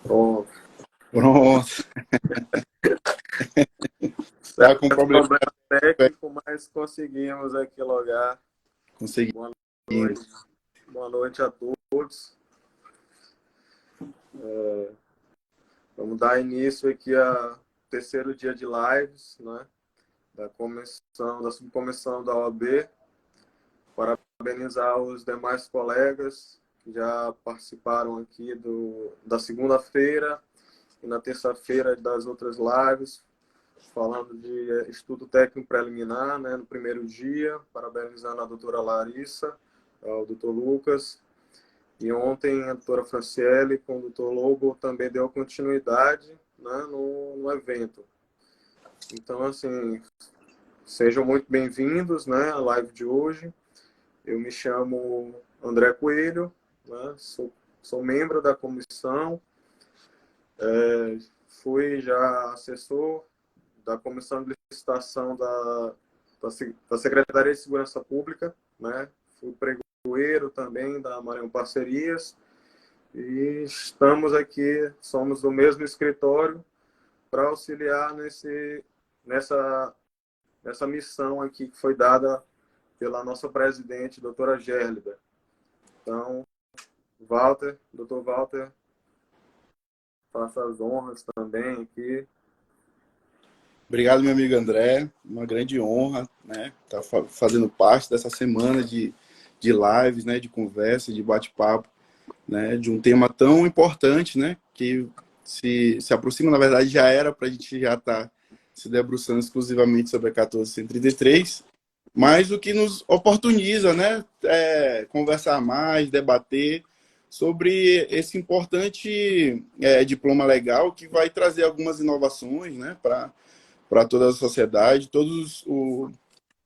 Pronto. Pronto. Tá com problema Técnico, mas conseguimos aqui logar. Consegui. Boa noite a todos. Vamos dar início aqui ao terceiro dia de lives, né? Da subcomissão da OAB. Parabenizar os demais colegas que já participaram aqui da segunda-feira e na terça-feira das outras lives, falando de estudo técnico preliminar, né, no primeiro dia, parabenizando a doutora Larissa, o doutor Lucas, e ontem a doutora Franciele com o doutor Lobo também deu continuidade, né, no evento. Então, assim, sejam muito bem-vindos, né, à live de hoje. Eu me chamo André Coelho, né, sou membro da comissão, fui já assessor da Comissão de Licitação da Secretaria de Segurança Pública, né? Fui pregoeiro também da Maranhão Parcerias e estamos aqui, somos do mesmo escritório para auxiliar nessa missão aqui que foi dada pela nossa presidente, doutora Gélida. Então, doutor Walter, faça as honras também aqui. Obrigado, meu amigo André. Uma grande honra, né? Tá fazendo parte dessa semana de lives, né? De conversa, de bate-papo, né? De um tema tão importante, né? Que se aproxima, na verdade, já era para a gente já estar se debruçando exclusivamente sobre a 1433, mas o que nos oportuniza, né? Conversar mais, debater sobre esse importante diploma legal que vai trazer algumas inovações, né? Para toda a sociedade. Todos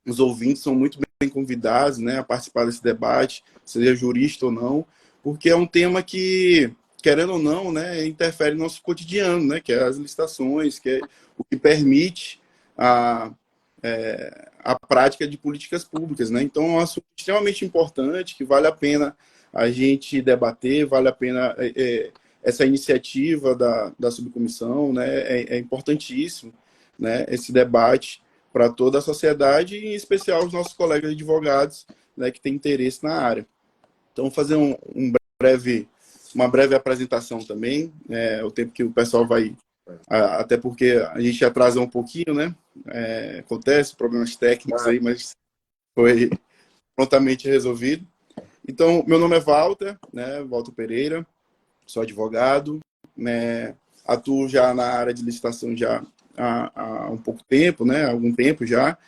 os ouvintes são muito bem convidados, né, a participar desse debate, seja jurista ou não, porque é um tema que, querendo ou não, né, interfere no nosso cotidiano, né, que é as licitações, que é o que permite a prática de políticas públicas, né? Então, é um assunto extremamente importante, que vale a pena a gente debater, vale a pena essa iniciativa da subcomissão, né? É importantíssimo, né, esse debate para toda a sociedade, e em especial os nossos colegas advogados, né, que têm interesse na área. Então, vou fazer uma breve apresentação também, o tempo que o pessoal vai... Até porque a gente atrasa um pouquinho, né? Acontece problemas técnicos aí, mas foi prontamente resolvido. Então, meu nome é Walter, né? Walter Pereira, sou advogado, né? Atuo já na área de licitação já há um pouco tempo, né? Há algum tempo já.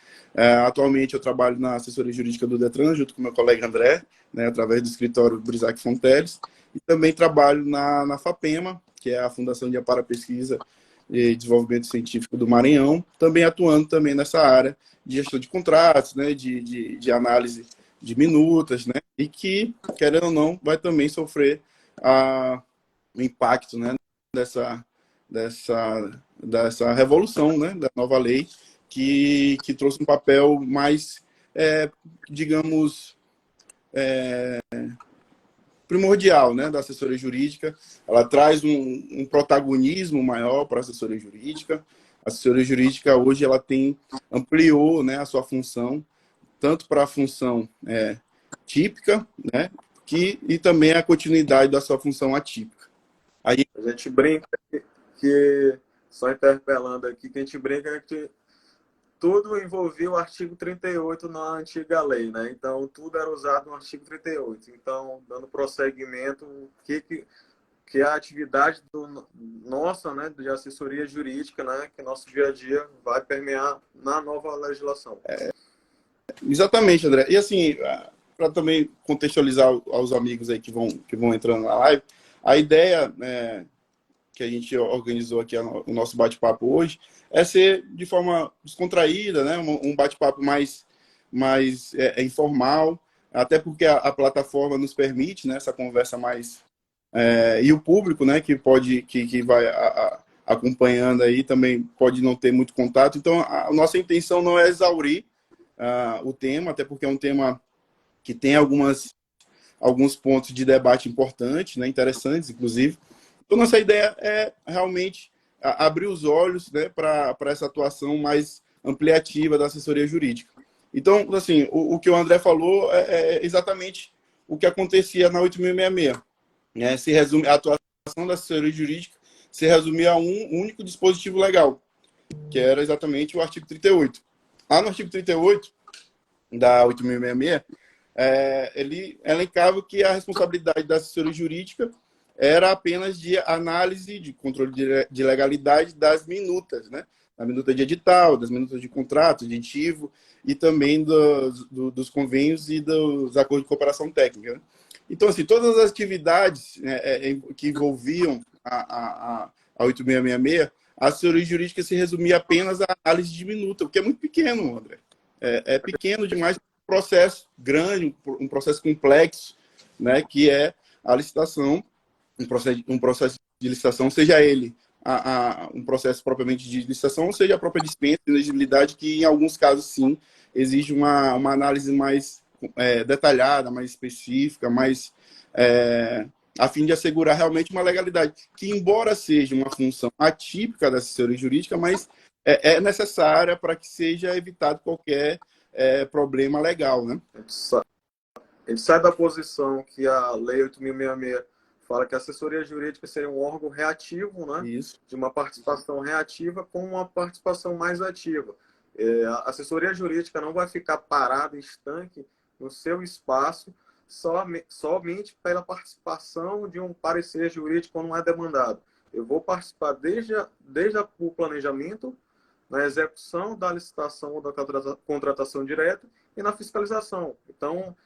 Atualmente eu trabalho na assessoria jurídica do Detran, junto com meu colega André, né? Através do escritório Brisac Fonteles, e também trabalho na FAPEMA, que é a Fundação de Amparo à Pesquisa e Desenvolvimento Científico do Maranhão, também atuando também nessa área de gestão de contratos, né? De análise de minutas, né? E que, querendo ou não, vai também sofrer o impacto, né, dessa revolução, né, da nova lei, que trouxe um papel mais, digamos, primordial, né, da assessoria jurídica. Ela traz um protagonismo maior para a assessoria jurídica. A assessoria jurídica hoje ela ampliou, né, a sua função, tanto para a função típica, né, e também a continuidade da sua função atípica. Aí, a gente brinca que, só interpelando aqui, que a gente brinca que tudo envolvia o artigo 38 na antiga lei, né? Então, tudo era usado no artigo 38. Então, dando prosseguimento, que é a atividade nossa, né, de assessoria jurídica, né, que nosso dia a dia vai permear na nova legislação. Exatamente, André. E assim, para também contextualizar aos amigos aí que vão entrando na live, a ideia que a gente organizou aqui, o nosso bate-papo hoje, é ser de forma descontraída, né? Um bate-papo mais informal, até porque a plataforma nos permite, né, essa conversa mais... e o público, né, que vai acompanhando aí também pode não ter muito contato. Então, a nossa intenção não é exaurir o tema, até porque é um tema que tem alguns pontos de debate importantes, né, interessantes, inclusive. Então, nossa ideia é realmente abrir os olhos, né, para essa atuação mais ampliativa da assessoria jurídica. Então, assim, o que o André falou é exatamente o que acontecia na 8.066, né? Se resume, a atuação da assessoria jurídica se resumia a um único dispositivo legal, que era exatamente o artigo 38. Lá no artigo 38 da 8.066, ele elencava que a responsabilidade da assessoria jurídica era apenas de análise, de controle de legalidade das minutas, né? Da minuta de edital, das minutas de contrato, de aditivo, e também dos convênios e dos acordos de cooperação técnica, né? Então, assim, todas as atividades, né, que envolviam a 8.666, a assessoria jurídica se resumia apenas à análise de minuta, o que é muito pequeno, André. É pequeno demais para um processo grande, um processo complexo, né, que é a licitação, um processo de licitação, seja ele um processo propriamente de licitação, ou seja a própria dispensa de elegibilidade, que em alguns casos, sim, exige uma análise mais detalhada, mais específica, mais a fim de assegurar realmente uma legalidade, que embora seja uma função atípica da assessoria jurídica, mas é necessária para que seja evitado qualquer problema legal, né? A gente sai da posição que a Lei 8.066 fala que a assessoria jurídica seria um órgão reativo, né? Isso. De uma participação reativa com uma participação mais ativa. A assessoria jurídica não vai ficar parada, estanque, no seu espaço, somente pela participação de um parecer jurídico quando não é demandado. Eu vou participar desde o planejamento, na execução da licitação ou da contratação direta e na fiscalização. Então,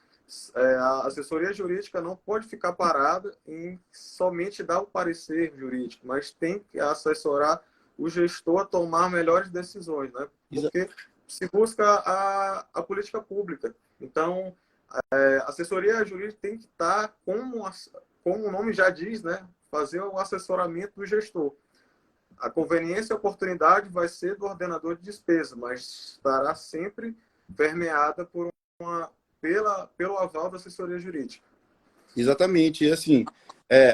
a assessoria jurídica não pode ficar parada em somente dar o parecer jurídico, mas tem que assessorar o gestor a tomar melhores decisões, né? Porque se busca a política pública. Então, a assessoria jurídica tem que estar, como o nome já diz, né? Fazer o assessoramento do gestor. A conveniência e a oportunidade vai ser do ordenador de despesa, mas estará sempre permeada pelo aval da assessoria jurídica. Exatamente. E, assim,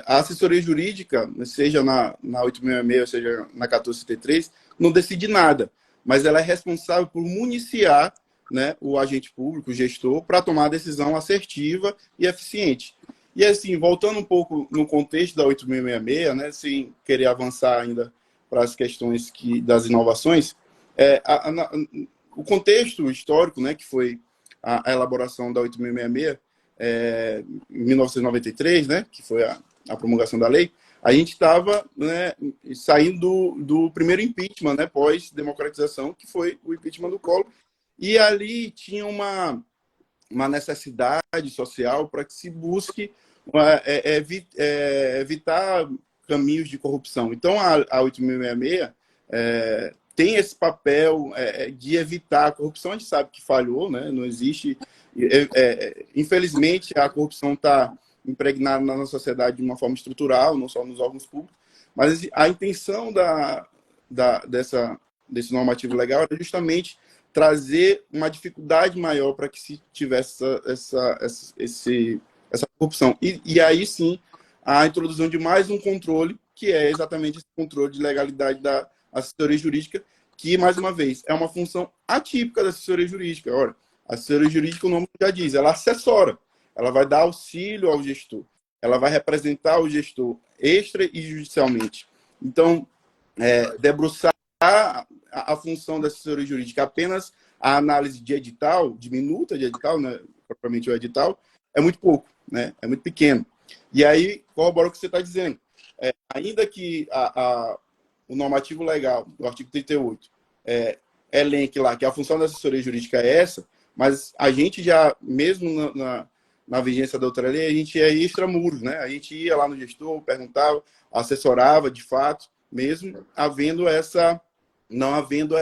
a assessoria jurídica, seja na 8.066, seja na 1473, não decide nada, mas ela é responsável por municiar, né, o agente público, o gestor, para tomar a decisão assertiva e eficiente. E, assim, voltando um pouco no contexto da 8.066, né, sem querer avançar ainda para as questões das inovações, o contexto histórico, né, que foi a elaboração da 8.066, em 1993, né, que foi a promulgação da lei, a gente estava, né, saindo do primeiro impeachment, né, pós-democratização, que foi o impeachment do Collor, e ali tinha uma necessidade social para que se busque evitar caminhos de corrupção. Então, a 8.066 tem esse papel de evitar a corrupção. A gente sabe que falhou, né? Não existe... infelizmente, a corrupção está impregnada na nossa sociedade de uma forma estrutural, não só nos órgãos públicos, mas a intenção desse normativo legal era justamente trazer uma dificuldade maior para que se tivesse essa corrupção. E aí, sim, a introdução de mais um controle, que é exatamente esse controle de legalidade da assessoria jurídica, que, mais uma vez, é uma função atípica da assessoria jurídica. Ora, a assessoria jurídica, o nome já diz, ela assessora, ela vai dar auxílio ao gestor, ela vai representar o gestor extra e judicialmente. Então, debruçar a função da assessoria jurídica apenas a análise de edital, de minuta de edital, né, propriamente o edital, é muito pouco, né, é muito pequeno. E aí, corrobora o que você está dizendo. Ainda que o normativo legal, do artigo 38, elenque lá que a função da assessoria jurídica é essa, mas a gente já, mesmo na vigência da outra lei, a gente ia extramuros, né? A gente ia lá no gestor, perguntava, assessorava, de fato, mesmo não havendo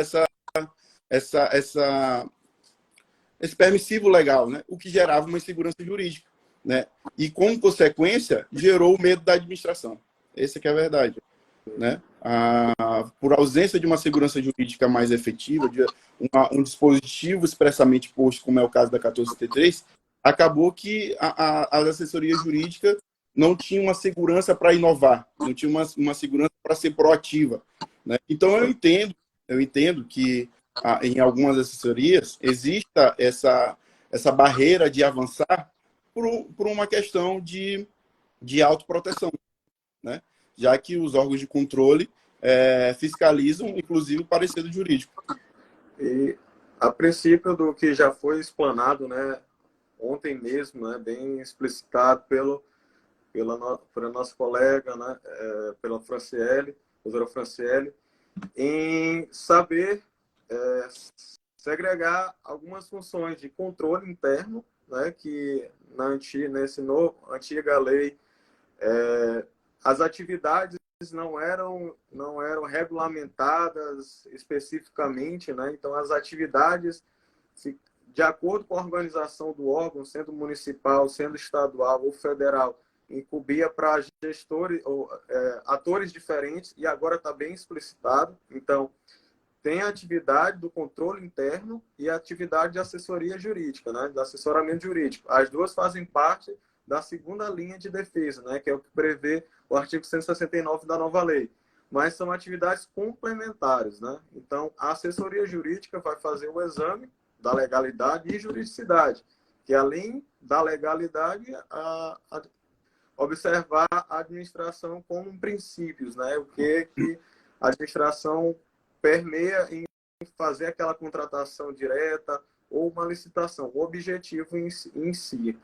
esse permissivo legal, né? O que gerava uma insegurança jurídica, né? E, como consequência, gerou o medo da administração. Essa que é a verdade, né? Por ausência de uma segurança jurídica mais efetiva, de um dispositivo expressamente posto, como é o caso da 1473, acabou que as assessorias jurídicas não tinha uma segurança para inovar, não tinha uma segurança para ser proativa, né? Então, eu entendo que em algumas assessorias exista essa barreira de avançar por uma questão de autoproteção, né? Já que os órgãos de controle fiscalizam, inclusive, o parecer do jurídico. E, a princípio do que já foi explanado, né, ontem mesmo, né, bem explicitado pela nossa colega, né, pela Franciele, doutora Franciele, em saber segregar algumas funções de controle interno, né, que antiga lei, as atividades não eram regulamentadas especificamente, né? Então as atividades, de acordo com a organização do órgão, sendo municipal, sendo estadual ou federal, incumbia para gestores ou atores diferentes, e agora está bem explicitado. Então tem a atividade do controle interno e a atividade de assessoria jurídica, né? Do assessoramento jurídico. As duas fazem parte da segunda linha de defesa, né? Que é o que prevê o artigo 169 da nova lei. Mas são atividades complementares, né? Então, a assessoria jurídica vai fazer o exame da legalidade e juridicidade, que além da legalidade, observar a administração como princípios, né? O que a administração permeia em fazer aquela contratação direta ou uma licitação, o objetivo em si.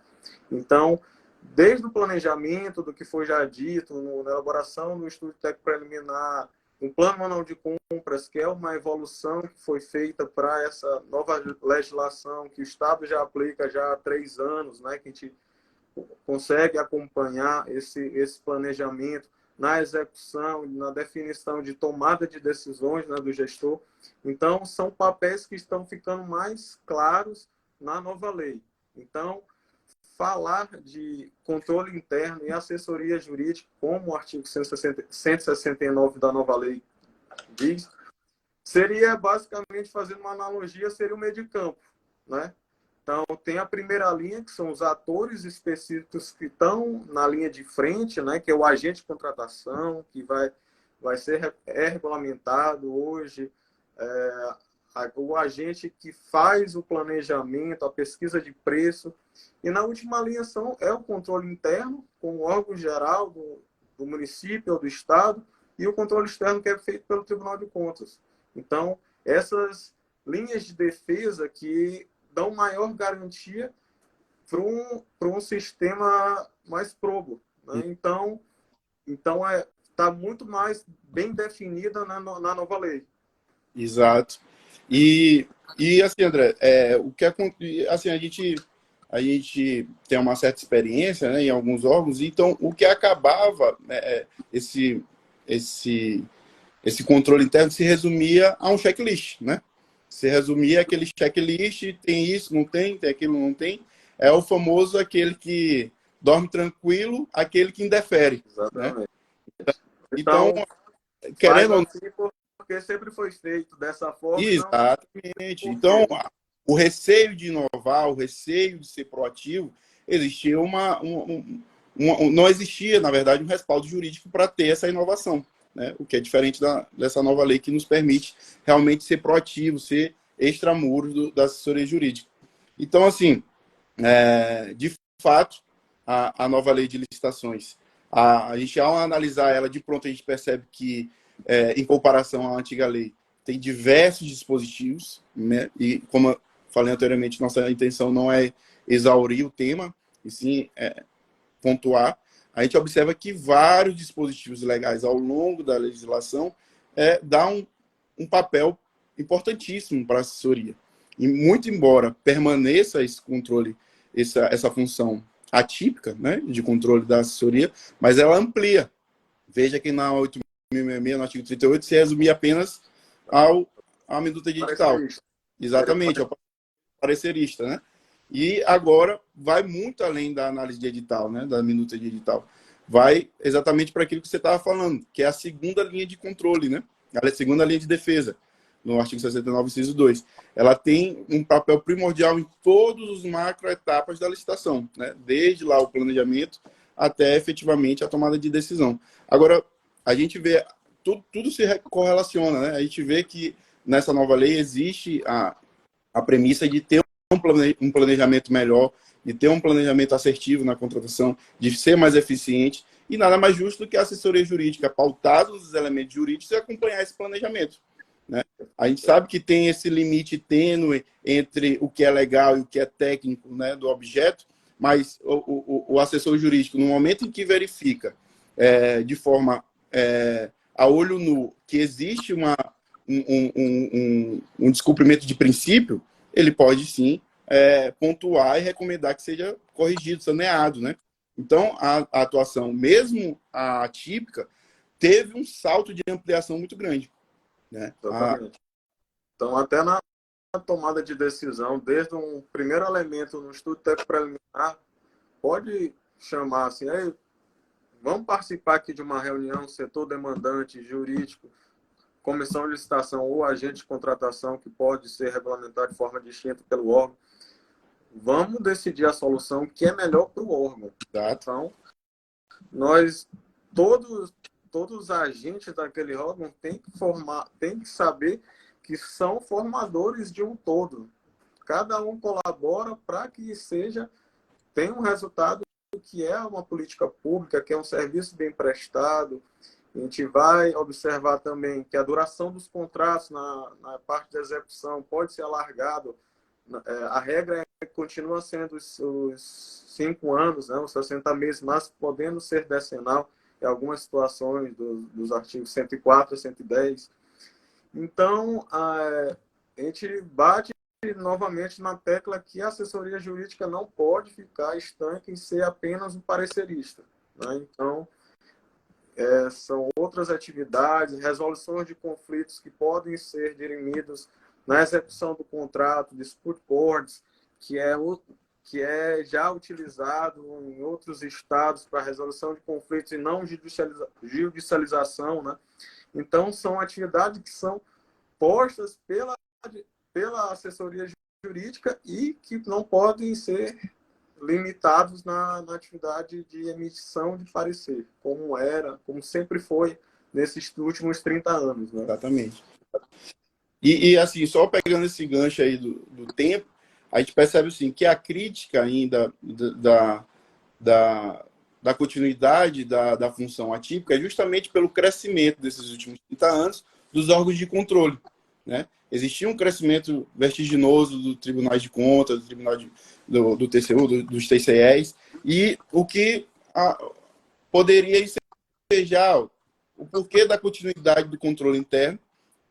Então, desde o planejamento, do que foi já dito, na elaboração do estudo técnico preliminar, um plano manual de compras, que é uma evolução que foi feita para essa nova legislação que o Estado já aplica já há 3 anos, né, que a gente consegue acompanhar esse planejamento na execução, na definição de tomada de decisões, né, do gestor. Então, são papéis que estão ficando mais claros na nova lei. Então, falar de controle interno e assessoria jurídica, como o artigo 169 da nova lei diz, seria basicamente, fazendo uma analogia, seria o meio de campo, né? Então, tem a primeira linha, que são os atores específicos que estão na linha de frente, né, que é o agente de contratação, que vai ser regulamentado hoje, o agente que faz o planejamento, a pesquisa de preço. E na última linha é o controle interno, com o órgão geral do município ou do estado, e o controle externo, que é feito pelo Tribunal de Contas. Então, essas linhas de defesa que dão maior garantia para um sistema mais probo, né? Então está muito mais bem definida na nova lei. Exato. E assim, André, o que assim, a gente tem uma certa experiência, né, em alguns órgãos, então o que acabava esse controle interno se resumia a um checklist, né? Se resumia aquele checklist, tem isso, não tem aquilo, não tem. É o famoso aquele que dorme tranquilo, aquele que indefere. Exatamente. Né? Então, querendo ou não, porque sempre foi feito dessa forma. Exatamente. Então, o receio de inovar, o receio de ser proativo, existia não existia, na verdade, um respaldo jurídico para ter essa inovação, né? O que é diferente dessa nova lei, que nos permite realmente ser proativo, ser extramuros da assessoria jurídica. Então, assim, de fato, a nova lei de licitações, a gente, ao analisar ela de pronto, a gente percebe que, em comparação à antiga lei, tem diversos dispositivos, né? E, como eu falei anteriormente, nossa intenção não é exaurir o tema, e sim pontuar. A gente observa que vários dispositivos legais ao longo da legislação dão um papel importantíssimo para a assessoria. E muito embora permaneça esse controle, essa função atípica, né, de controle da assessoria, mas ela amplia. Veja que na 8.066, no artigo 38, se resumia apenas à minuta de edital. Exatamente, ao parecerista, né? E agora vai muito além da análise de edital, né, da minuta de edital. Vai exatamente para aquilo que você estava falando, que é a segunda linha de controle, né? A segunda linha de defesa, no artigo 69, inciso 2. Ela tem um papel primordial em todos os macroetapas da licitação, né? Desde lá o planejamento até efetivamente a tomada de decisão. Agora, a gente vê, tudo se correlaciona, né? A gente vê que nessa nova lei existe a premissa de ter um planejamento melhor, de ter um planejamento assertivo na contratação, de ser mais eficiente, e nada mais justo do que a assessoria jurídica, pautada nos elementos jurídicos, e acompanhar esse planejamento, né? A gente sabe que tem esse limite tênue entre o que é legal e o que é técnico, né, do objeto, mas o assessor jurídico, no momento em que verifica de forma a olho nu que existe um descumprimento de princípio, ele pode sim pontuar e recomendar que seja corrigido, saneado, né? Então, a atuação, mesmo a atípica, teve um salto de ampliação muito grande, né? Exatamente. Então, até na tomada de decisão, desde um primeiro elemento no estudo técnico preliminar, pode chamar assim, vamos participar aqui de uma reunião, setor demandante, jurídico, comissão de licitação ou agente de contratação, que pode ser regulamentado de forma distinta pelo órgão. Vamos decidir a solução que é melhor para o órgão. Exato. Então, nós, todos os agentes daquele órgão têm que saber que são formadores de um todo. Cada um colabora para que tenha um resultado que é uma política pública, que é um serviço bem prestado. A gente vai observar também que a duração dos contratos na parte de execução pode ser alargado. A regra continua sendo os 5 anos, né, os 60 meses, mas podendo ser decenal em algumas situações dos artigos 104 a 110. Então, a gente bate novamente na tecla que a assessoria jurídica não pode ficar estanque em ser apenas um parecerista, né? Então, são outras atividades, resoluções de conflitos que podem ser dirimidos na execução do contrato, dispute boards, que é já utilizado em outros estados para resolução de conflitos e não judicialização, né? Então, são atividades que são postas pela assessoria jurídica e que não podem ser limitados na atividade de emissão de parecer, como sempre foi nesses últimos 30 anos. Né? Exatamente. E assim, só pegando esse gancho aí do tempo, a gente percebe assim, que a crítica ainda da continuidade da função atípica é justamente pelo crescimento desses últimos 30 anos dos órgãos de controle, né? Existia um crescimento vertiginoso do Tribunal de Contas, do Tribunal do TCU, dos TCEs, e o que poderia ensejar o porquê da continuidade do controle interno,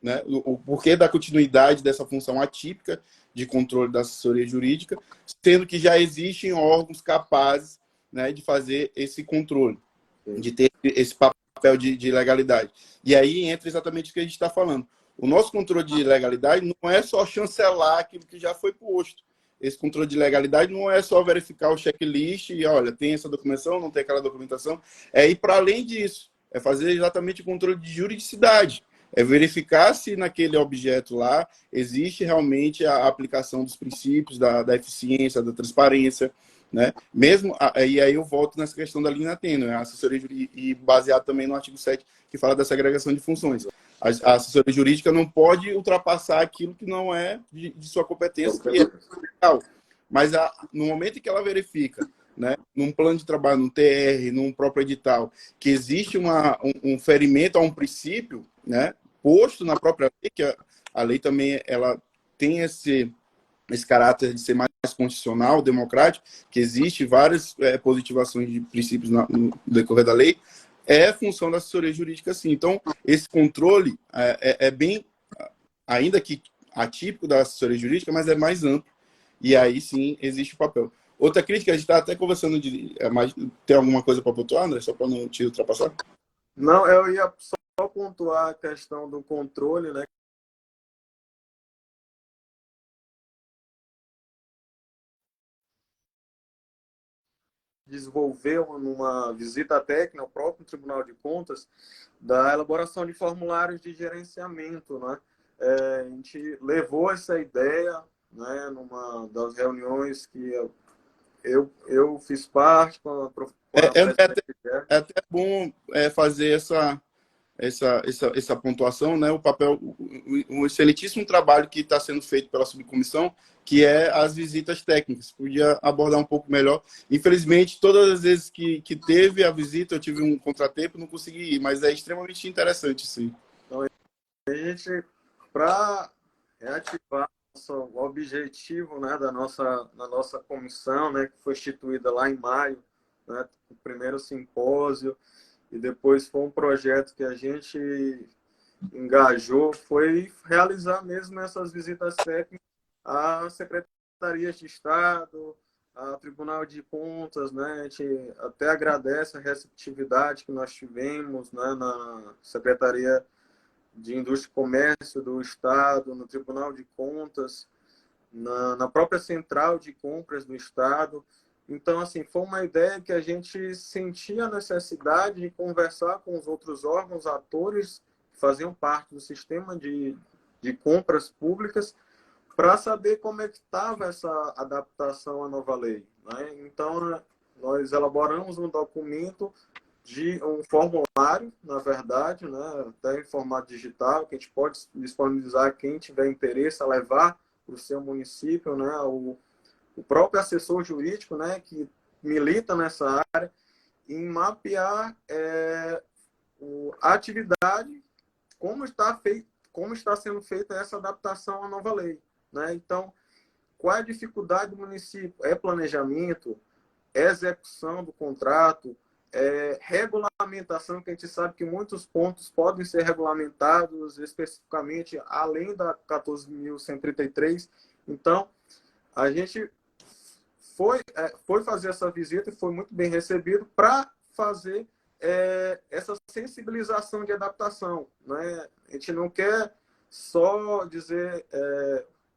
né? O porquê da continuidade dessa função atípica de controle da assessoria jurídica, sendo que já existem órgãos capazes, né, de fazer esse controle, de ter esse papel de legalidade. E aí entra exatamente o que a gente está falando. O nosso controle de legalidade não é só chancelar aquilo que já foi posto. Esse controle de legalidade não é só verificar o checklist e, olha, tem essa documentação, não tem aquela documentação. É ir para além disso. É fazer exatamente o controle de juridicidade. É verificar se naquele objeto lá existe realmente a aplicação dos princípios da eficiência, da transparência, né? Mesmo, e aí eu volto nessa questão da linha tênue, a assessoria jurídica, e baseado também no artigo 7, que fala dessa agregação de funções. A assessoria jurídica não pode ultrapassar aquilo que não é de sua competência, que é legal. Mas no momento em que ela verifica, né, num plano de trabalho, num TR, num próprio edital, que existe um ferimento a um princípio, né, posto na própria lei, que a lei também ela tem esse caráter de ser mais constitucional, democrático, que existe várias positivações de princípios no decorrer da lei, é função da assessoria jurídica, sim. Então, esse controle é bem, ainda que atípico da assessoria jurídica, mas é mais amplo. E aí, sim, existe o papel. Outra crítica, a gente está até conversando mas tem alguma coisa para pontuar, André? Só para não te ultrapassar? Não, eu ia só pontuar a questão do controle, né? Desenvolveu numa visita técnica ao próprio Tribunal de Contas da elaboração de formulários de gerenciamento, né? A gente levou essa ideia, né, numa das reuniões que eu fiz parte com É, a presidente Guilherme. é até bom fazer essa pontuação, né? O papel, o excelentíssimo trabalho que está sendo feito pela subcomissão, que é as visitas técnicas. Podia abordar um pouco melhor. Infelizmente, todas as vezes que teve a visita, eu tive um contratempo, não consegui ir, mas é extremamente interessante, sim. Então, a gente, para reativar o objetivo, né, da nossa comissão, né, que foi instituída lá em maio, né, o primeiro simpósio, e depois foi um projeto que a gente engajou, foi realizar mesmo essas visitas técnicas às secretarias de Estado, ao Tribunal de Contas, né? A gente até agradece a receptividade que nós tivemos, né, na Secretaria de Indústria e Comércio do Estado, no Tribunal de Contas, na própria Central de Compras do Estado. Então, assim, foi uma ideia que a gente sentia a necessidade de conversar com os outros órgãos, atores que faziam parte do sistema de compras públicas, para saber como é que estava essa adaptação à nova lei, né? Então, nós elaboramos um documento de um formulário, na verdade, né, até em formato digital, que a gente pode disponibilizar quem tiver interesse a levar para o seu município, né, o próprio assessor jurídico, né, que milita nessa área, em mapear a atividade, como está sendo feita essa adaptação à nova lei, né? Então, qual é a dificuldade do município? É planejamento, é execução do contrato, regulamentação, que a gente sabe que muitos pontos podem ser regulamentados especificamente além da 14.133. Então, a gente foi fazer essa visita e foi muito bem recebido para fazer essa sensibilização de adaptação, né? A gente não quer só dizer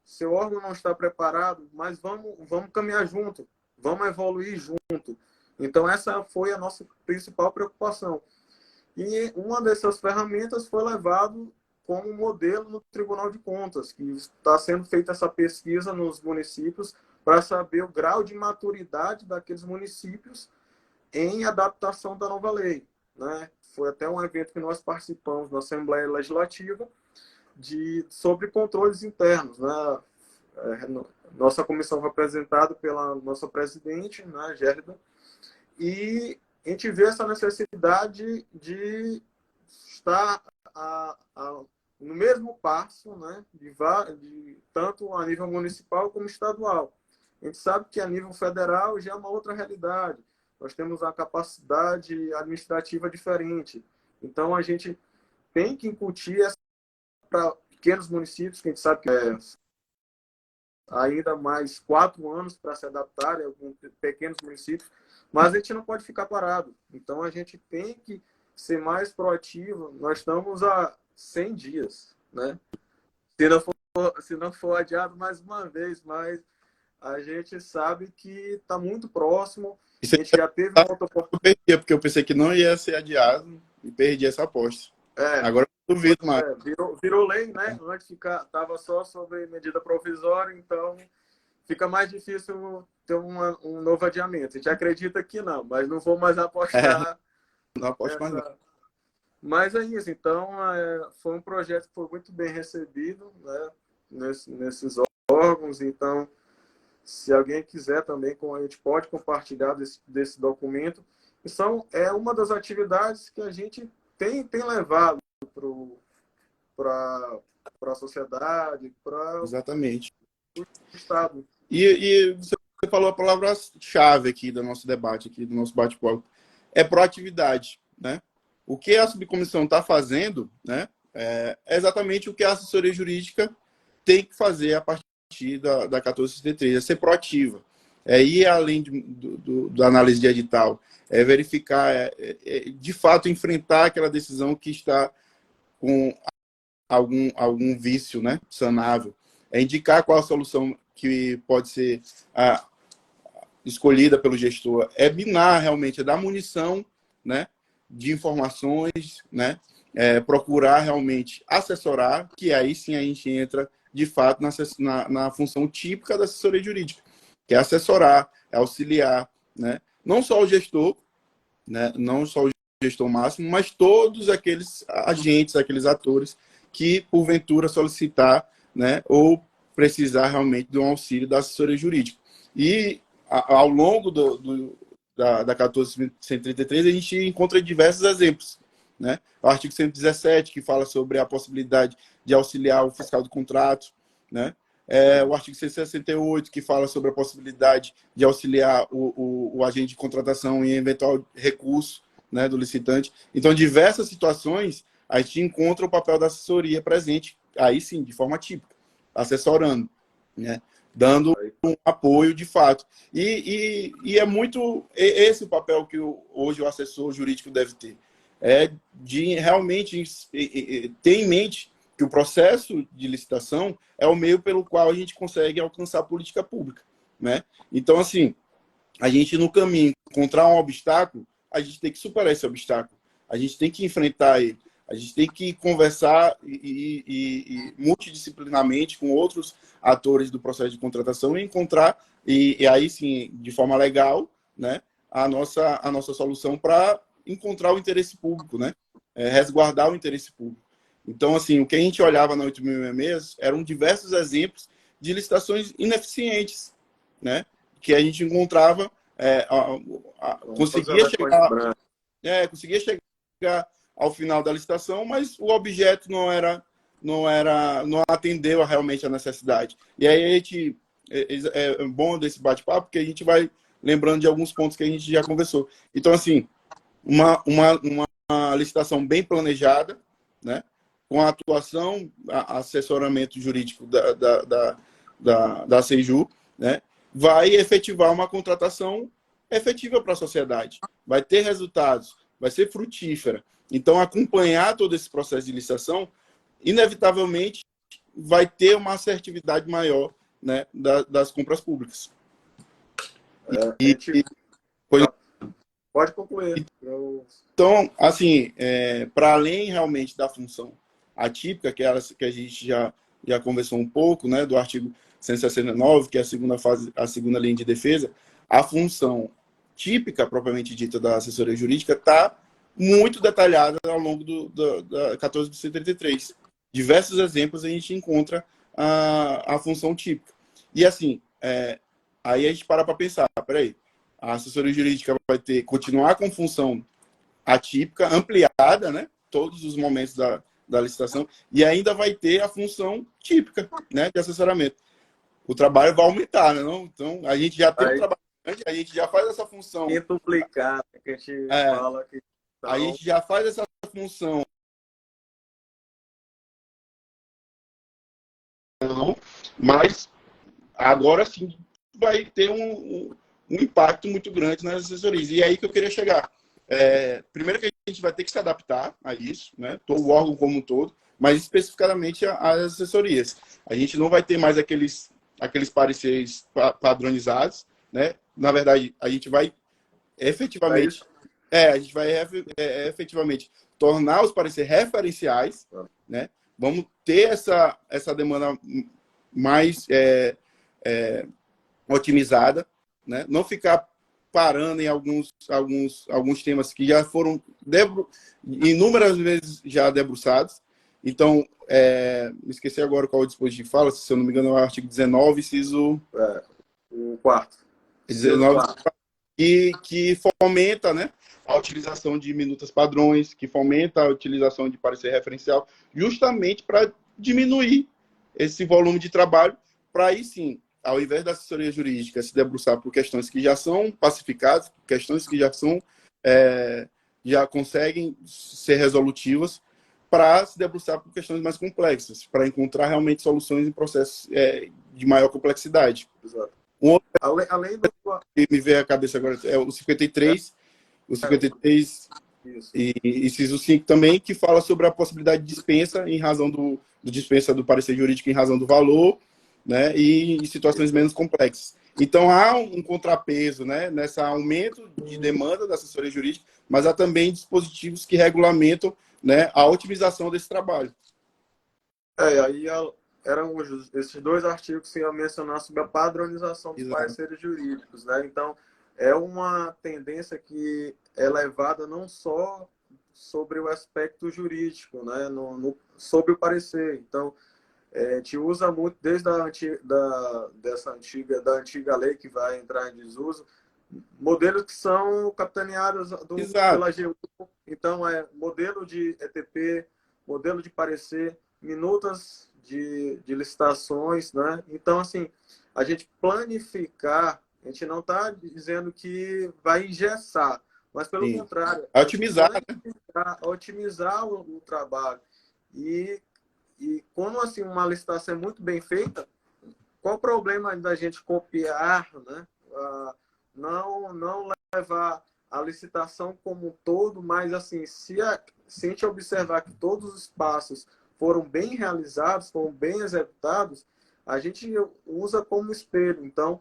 seu órgão não está preparado, mas vamos caminhar junto, vamos evoluir junto. Então, essa foi a nossa principal preocupação. E uma dessas ferramentas foi levado como modelo no Tribunal de Contas, que está sendo feita essa pesquisa nos municípios para saber o grau de maturidade daqueles municípios em adaptação da nova lei, né? Foi até um evento que nós participamos na Assembleia Legislativa sobre controles internos, né? Nossa comissão foi apresentada pela nossa presidente, né, Gérida, e a gente vê essa necessidade de estar no mesmo passo, né, tanto a nível municipal como estadual. A gente sabe que a nível federal já é uma outra realidade. Nós temos uma capacidade administrativa diferente. Então, a gente tem que incutir essa para pequenos municípios, que a gente sabe que ainda mais 4 anos para se adaptar, alguns pequenos municípios, mas a gente não pode ficar parado. Então, a gente tem que ser mais proativo. Nós estamos a 100 dias, né? Se não for adiado mais uma vez, mas a gente sabe que está muito próximo. A gente já teve uma outra oportunidade. Porque eu pensei que não ia ser adiado e perdi essa aposta. Agora eu duvido mais. Virou lei, né? Antes estava só sobre medida provisória, então fica mais difícil ter um novo adiamento. A gente acredita que não, mas não vou mais apostar. Não aposto mais não. Mas é isso. Então, foi um projeto que foi muito bem recebido, né, nesses órgãos. Então, se alguém quiser também, a gente pode compartilhar desse documento. É uma das atividades que a gente tem levado para a sociedade, para Exatamente. o Estado. E você falou a palavra-chave aqui do nosso debate, aqui do nosso bate-papo. É proatividade, né? O que a subcomissão está fazendo, né, é exatamente o que a assessoria jurídica tem que fazer a partir da 1463, é ser proativa. Ir além da análise de edital, verificar, de fato, enfrentar aquela decisão que está com algum vício, né, sanável. Indicar qual a solução que pode ser escolhida pelo gestor. Binar, realmente, dar munição, né, de informações, né, procurar realmente assessorar, que aí sim a gente entra, de fato, na função típica da assessoria jurídica, que é assessorar, auxiliar, né, não só o gestor, né, não só o gestor máximo, mas todos aqueles agentes, aqueles atores que, porventura, solicitar, né, ou precisar realmente de um auxílio da assessoria jurídica. E, ao longo da 14.133, a gente encontra diversos exemplos, né? O artigo 117, que fala sobre a possibilidade de auxiliar o fiscal do contrato, né? O artigo 168, que fala sobre a possibilidade de auxiliar o agente de contratação em eventual recurso, né, do licitante. Então, diversas situações, a gente encontra o papel da assessoria presente, aí sim, de forma típica, assessorando, né, dando um apoio de fato. E é muito esse o papel que hoje o assessor jurídico deve ter. É de realmente ter em mente que o processo de licitação é o meio pelo qual a gente consegue alcançar a política pública, né? Então, assim, a gente no caminho encontrar um obstáculo, a gente tem que superar esse obstáculo, a gente tem que enfrentar ele, a gente tem que conversar e multidisciplinarmente com outros atores do processo de contratação e encontrar, e aí sim, de forma legal, né, a nossa solução para encontrar o interesse público, né, resguardar o interesse público. Então, assim, o que a gente olhava na 8.066 eram diversos exemplos de licitações ineficientes, né, que a gente encontrava, conseguia chegar ao final da licitação, mas o objeto não atendeu realmente a necessidade. E aí a gente, é bom desse bate-papo, porque a gente vai lembrando de alguns pontos que a gente já conversou. Então, assim, uma licitação bem planejada, né, com a atuação, assessoramento jurídico da CEJU, né, vai efetivar uma contratação efetiva para a sociedade, vai ter resultados, vai ser frutífera. Então, acompanhar todo esse processo de licitação, inevitavelmente, vai ter uma assertividade maior, né, das compras públicas. Pode concluir. Então, assim, para além realmente da função atípica, que a gente já conversou um pouco, né, do artigo 169, que é a segunda linha de defesa, a função típica, propriamente dita, da assessoria jurídica está muito detalhada ao longo da 14.133. Diversos exemplos a gente encontra a função típica. E, assim, aí a gente para pensar, peraí, a assessoria jurídica vai continuar com função atípica, ampliada, né, todos os momentos da licitação, e ainda vai ter a função típica, né, de assessoramento. O trabalho vai aumentar, né? Não? Então, a gente já tem um trabalho grande, a gente já faz essa função. Duplicar, que a gente fala que... Então... A gente já faz essa função. Mas, agora sim, vai ter um impacto muito grande nas assessorias. E é aí que eu queria chegar. Primeiro que a gente vai ter que se adaptar a isso, né? O órgão como um todo, mas especificamente as assessorias. A gente não vai ter mais aqueles pareceres padronizados, né? Na verdade, a gente vai efetivamente efetivamente tornar os pareceres referenciais, né? Vamos ter essa demanda mais otimizada, né? Não ficar parando em alguns temas que já foram inúmeras vezes já debruçados. Então, me esqueci agora qual o dispositivo fala, se eu não me engano é o artigo 19, inciso... o quarto. 19, que fomenta, né, a utilização de minutas padrões, que fomenta a utilização de parecer referencial, justamente para diminuir esse volume de trabalho, para aí sim, ao invés da assessoria jurídica se debruçar por questões que já são pacificadas, questões que já conseguem ser resolutivas, para se debruçar por questões mais complexas, para encontrar realmente soluções em processos de maior complexidade. Exato. Além do que me veio à cabeça agora é o 53, e inciso 5 também, que fala sobre a possibilidade de dispensa em razão do dispensa do parecer jurídico em razão do valor, né, e em situações menos complexas. Então, há um contrapeso, né, nesse aumento de demanda da assessoria jurídica, mas há também dispositivos que regulamentam, né, a otimização desse trabalho. Aí, eram esses dois artigos que eu ia mencionar sobre a padronização dos Exato. pareceres jurídicos, né? Então, é uma tendência que é levada não só sobre o aspecto jurídico, né? Sobre o parecer. Então, a gente usa muito desde da antiga lei que vai entrar em desuso, modelos que são capitaneados Exato. pela AGU. Então, é modelo de ETP, modelo de parecer, minutas de licitações, né? Então, assim, a gente planificar, a gente não está dizendo que vai engessar, mas, pelo Sim. contrário, É a gente otimizar, né? otimizar o trabalho. E quando assim, uma licitação é muito bem feita, qual o problema da gente copiar, né? Não levar a licitação como um todo, mas assim, se a gente observar que todos os passos foram bem realizados, foram bem executados, a gente usa como espelho. Então,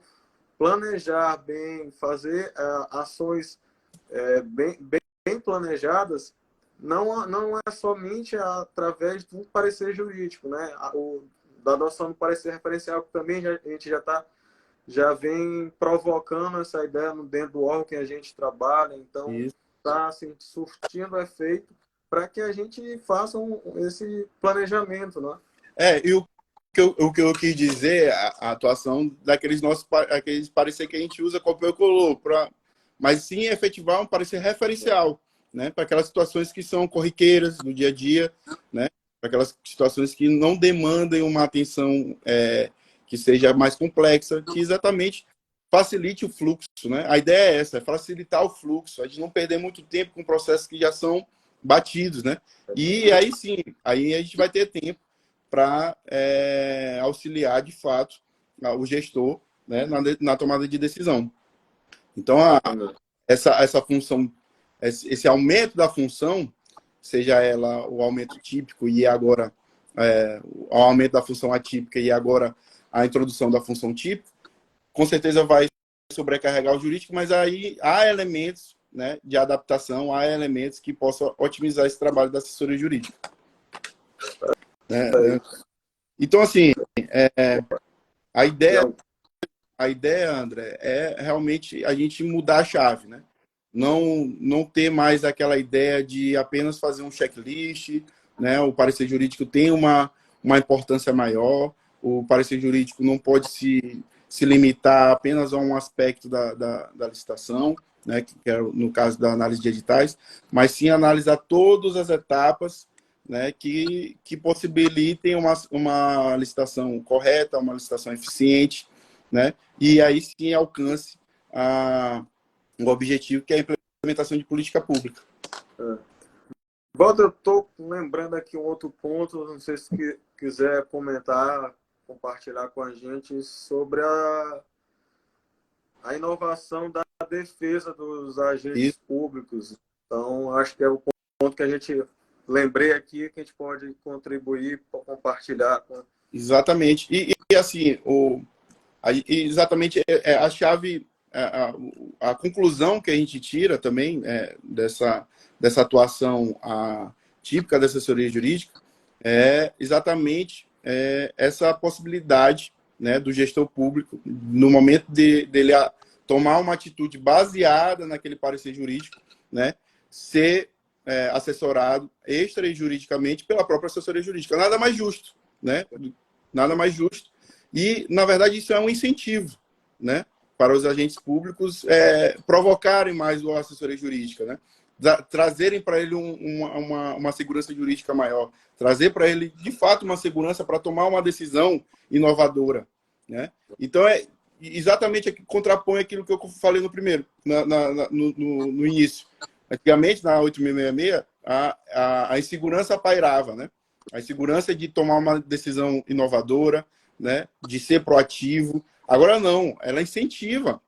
planejar bem, fazer ações bem planejadas, não é somente através do parecer jurídico, né? Da adoção do parecer referencial, que também a gente já vem provocando essa ideia dentro do órgão que a gente trabalha, então Isso. está assim, surtindo efeito para que a gente faça esse planejamento, né? E o que eu quis dizer, a atuação daqueles aqueles parecer que a gente usa copiou e colou, mas sim efetivar um parecer referencial, né, para aquelas situações que são corriqueiras no dia a dia, né, para aquelas situações que não demandem uma atenção que seja mais complexa, que exatamente facilite o fluxo, né? A ideia é essa, é facilitar o fluxo, a gente não perder muito tempo com processos que já são batidos, né? E aí sim, aí a gente vai ter tempo para auxiliar de fato o gestor, né, na tomada de decisão. Então, essa função, esse aumento da função, seja ela o aumento típico e agora o aumento da função atípica e agora a introdução da função típica, com certeza vai sobrecarregar o jurídico, mas aí há elementos, né, de adaptação, há elementos que possam otimizar esse trabalho da assessoria jurídica. Então, assim, a ideia, André, é realmente a gente mudar a chave, né? Não ter mais aquela ideia de apenas fazer um checklist, né? O parecer jurídico tem uma importância maior, o parecer jurídico não pode se limitar apenas a um aspecto da licitação, né? Que é no caso da análise de editais, mas sim analisar todas as etapas, né, que possibilitem uma licitação correta, uma licitação eficiente, né, e aí sim alcance o objetivo, que é a implementação de política pública. Walter, eu estou lembrando aqui um outro ponto, não sei se quiser comentar, compartilhar com a gente sobre a inovação da defesa dos agentes públicos. Então, acho que é o ponto que a gente lembrei aqui, que a gente pode contribuir para compartilhar. Exatamente. E assim, exatamente a chave, a conclusão que a gente tira também dessa atuação típica da assessoria jurídica é exatamente essa possibilidade, né, do gestor público, no momento dele tomar uma atitude baseada naquele parecer jurídico, né, ser assessorado extrajuridicamente pela própria assessoria jurídica. Nada mais justo, né? Nada mais justo. E, na verdade, isso é um incentivo, né, para os agentes públicos provocarem mais a assessoria jurídica, né? Trazerem para ele uma segurança jurídica maior, trazer para ele, de fato, uma segurança para tomar uma decisão inovadora, né? Então, exatamente contrapõe aquilo que eu falei no primeiro, no início. Antigamente, na 8666, a insegurança pairava, né? A insegurança de tomar uma decisão inovadora, né? De ser proativo. Agora não, ela incentiva.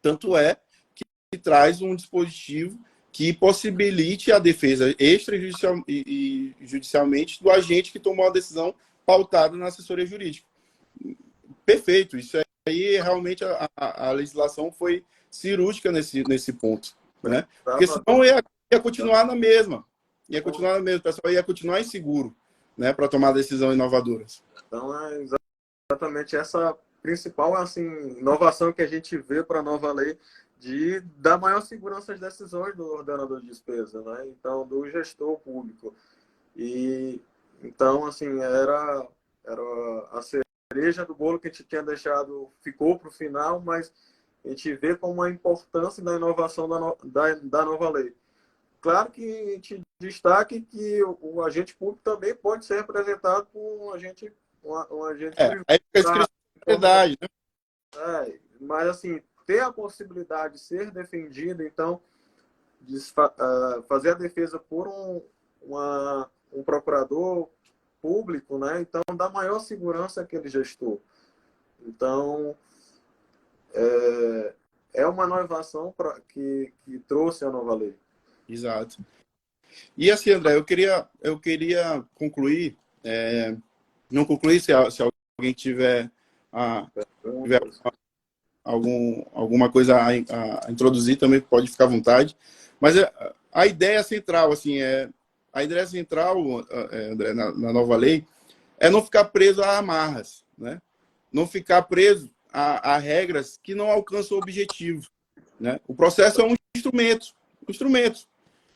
Tanto é que traz um dispositivo que possibilite a defesa extrajudicial e judicialmente do agente que tomou a decisão pautada na assessoria jurídica. Perfeito. Isso aí, realmente, a legislação foi cirúrgica nesse ponto, né? Porque senão ia continuar na mesma. Ia continuar na mesma. O pessoal ia continuar inseguro, né, para tomar decisões inovadoras. Então, é exatamente essa principal assim, inovação que a gente vê para a nova lei de dar maior segurança às decisões do ordenador de despesa, né? Então, do gestor público. E então, assim, era a cereja do bolo que a gente tinha deixado, ficou para o final, mas a gente vê como a importância da inovação da nova lei. Claro que a gente destaque que o agente público também pode ser representado por um agente privado. Aí fica a verdade, né? Mas, assim, ter a possibilidade de ser defendido, então, fazer a defesa por um procurador público, né? Então, dá maior segurança àquele gestor. Então, é uma inovação que trouxe a nova lei. Exato. E assim, André, eu queria concluir, não concluir se alguém tiver alguma coisa a introduzir, também pode ficar à vontade. Mas a ideia central, assim, André, na nova lei, é não ficar preso a amarras, né? Não ficar preso a regras que não alcançam o objetivo, né? O processo é um instrumento.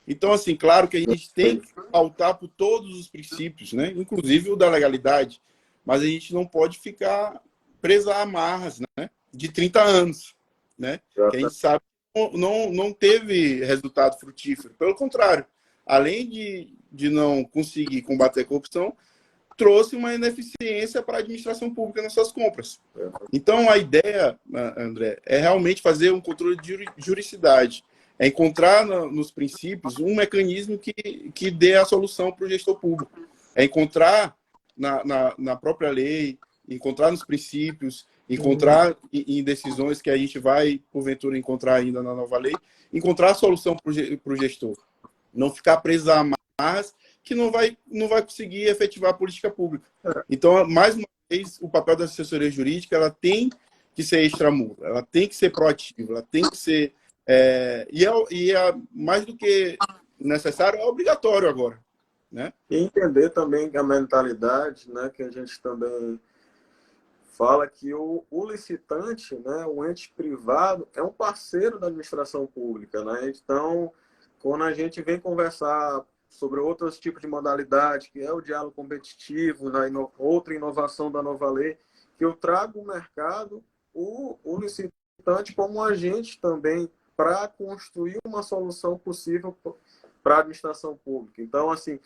Então, assim, claro que a gente tem que pautar por todos os princípios, né? Inclusive o da legalidade, mas a gente não pode ficar preso a amarras, né? De 30 anos, né? Que a gente sabe que não teve resultado frutífero. Pelo contrário, além de não conseguir combater a corrupção, trouxe uma ineficiência para a administração pública nas suas compras. Então, a ideia, André, é realmente fazer um controle de juridicidade. É encontrar nos princípios um mecanismo que dê a solução para o gestor público. É encontrar na própria lei, encontrar nos princípios, encontrar em decisões que a gente vai, porventura, encontrar ainda na nova lei, encontrar a solução para o gestor. Não ficar preso a amarras que não vai conseguir efetivar a política pública. Então, mais uma vez, o papel da assessoria jurídica ela tem que ser extramuros, ela tem que ser proativa, ela tem que ser... mais do que necessário, é obrigatório agora. Né? E entender também a mentalidade, né, que a gente também fala que o licitante, né, o ente privado, é um parceiro da administração pública. Né? Então, quando a gente vem conversar sobre outros tipos de modalidade, que é o diálogo competitivo, né, outra inovação da nova lei, que eu trago o mercado, o licitante como um agente também para construir uma solução possível para a administração pública. Então, assim,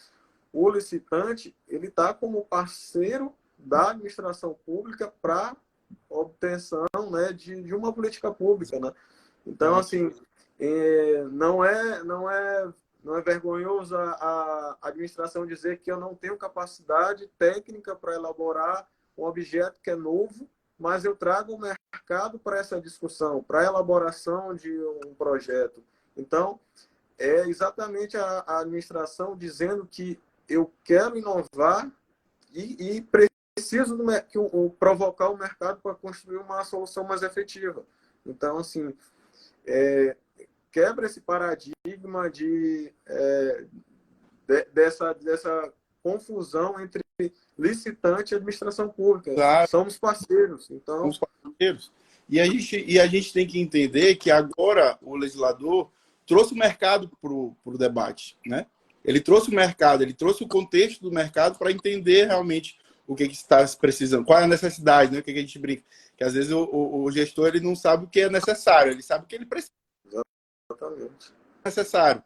o licitante ele está como parceiro da administração pública para obtenção, né, de uma política pública, né? Então, assim, não é vergonhoso a administração dizer que eu não tenho capacidade técnica para elaborar um objeto que é novo, mas eu trago o mercado para essa discussão, para a elaboração de um projeto. Então, é exatamente a administração dizendo que eu quero inovar e preciso provocar o mercado para construir uma solução mais efetiva. Então, assim, quebra esse paradigma dessa confusão entre licitante e administração pública. Claro. Somos parceiros. Então... Somos parceiros. E a gente tem que entender que agora o legislador trouxe o mercado para o debate. Né? Ele trouxe o mercado, ele trouxe o contexto do mercado para entender realmente o que está precisando, qual é a necessidade, né? O que a gente brinca. Que às vezes o gestor ele não sabe o que é necessário, ele sabe o que ele precisa. Exatamente. Necessário.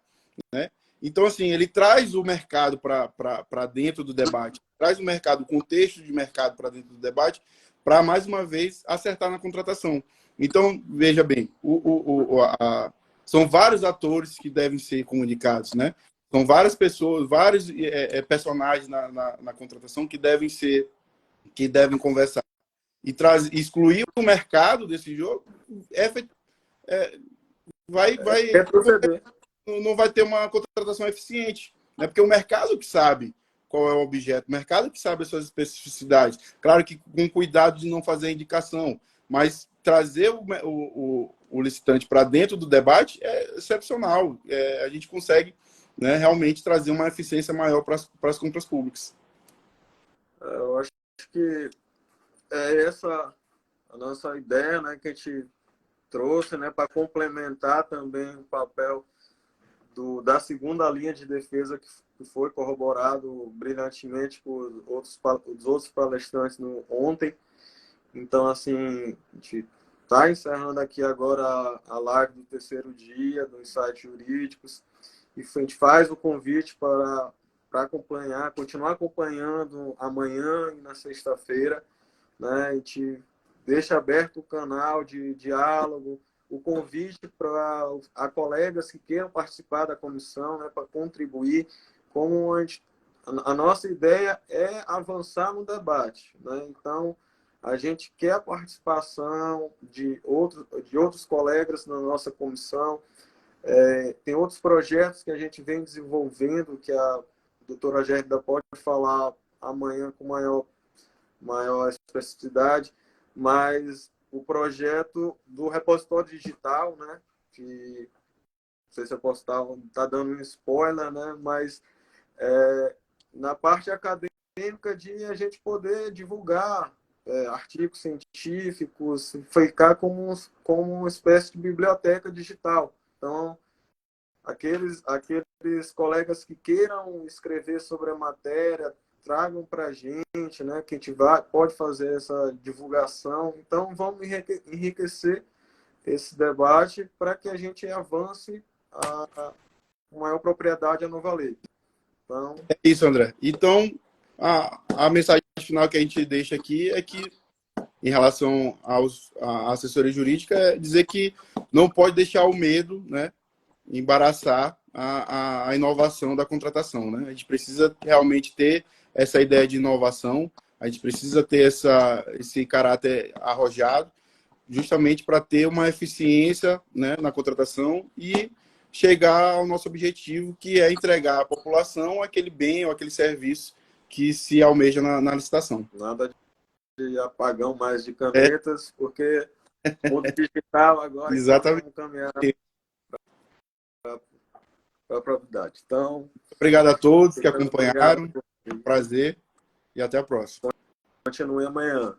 Né? Então, assim, ele traz o mercado para dentro do debate, traz o mercado, o contexto de mercado para dentro do debate, para, mais uma vez, acertar na contratação. Então, veja bem, são vários atores que devem ser comunicados, né? São várias pessoas, vários personagens na contratação que devem conversar. E excluir o mercado desse jogo não vai ter uma contratação eficiente, né? Porque o mercado que sabe qual é o objeto, o mercado que sabe as suas especificidades. Claro que com cuidado de não fazer indicação, mas trazer o licitante para dentro do debate é excepcional. A gente consegue, né, realmente trazer uma eficiência maior para as compras públicas. Eu acho que é essa a nossa ideia, né, que a gente trouxe, né, para complementar também o papel da segunda linha de defesa que foi corroborado brilhantemente por os outros palestrantes ontem. Então, assim, a gente está encerrando aqui agora a live do terceiro dia dos insights jurídicos e a gente faz o convite para acompanhar, continuar acompanhando amanhã e na sexta-feira, né? A gente deixa aberto o canal de diálogo, o convite para colegas que queiram participar da comissão, né, para contribuir. Como a nossa ideia é avançar no debate, né? Então, a gente quer a participação de outros colegas na nossa comissão. Tem outros projetos que a gente vem desenvolvendo, que a doutora Gérida pode falar amanhã com maior especificidade, mas o projeto do repositório digital, né, que não sei se eu posso estar dando um spoiler, né, mas na parte acadêmica de a gente poder divulgar artigos científicos, ficar como uma espécie de biblioteca digital. Então, aqueles colegas que queiram escrever sobre a matéria, tragam para a gente, né, que a gente pode fazer essa divulgação. Então, vamos enriquecer esse debate para que a gente avance com maior propriedade a nova lei. Então, É isso, André. Então, a mensagem final que a gente deixa aqui é que, em relação à assessoria jurídica, é dizer que não pode deixar o medo, né, embaraçar a inovação da contratação, né? A gente precisa realmente ter essa ideia de inovação, a gente precisa ter esse caráter arrojado, justamente para ter uma eficiência, né, na contratação e chegar ao nosso objetivo, que é entregar à população aquele bem ou aquele serviço que se almeja na licitação. Nada de apagão mais de canetas, porque o digital agora Exatamente. Vamos caminhar para a propriedade. Então, obrigado a todos que acompanharam. Um prazer e até a próxima. Continue amanhã.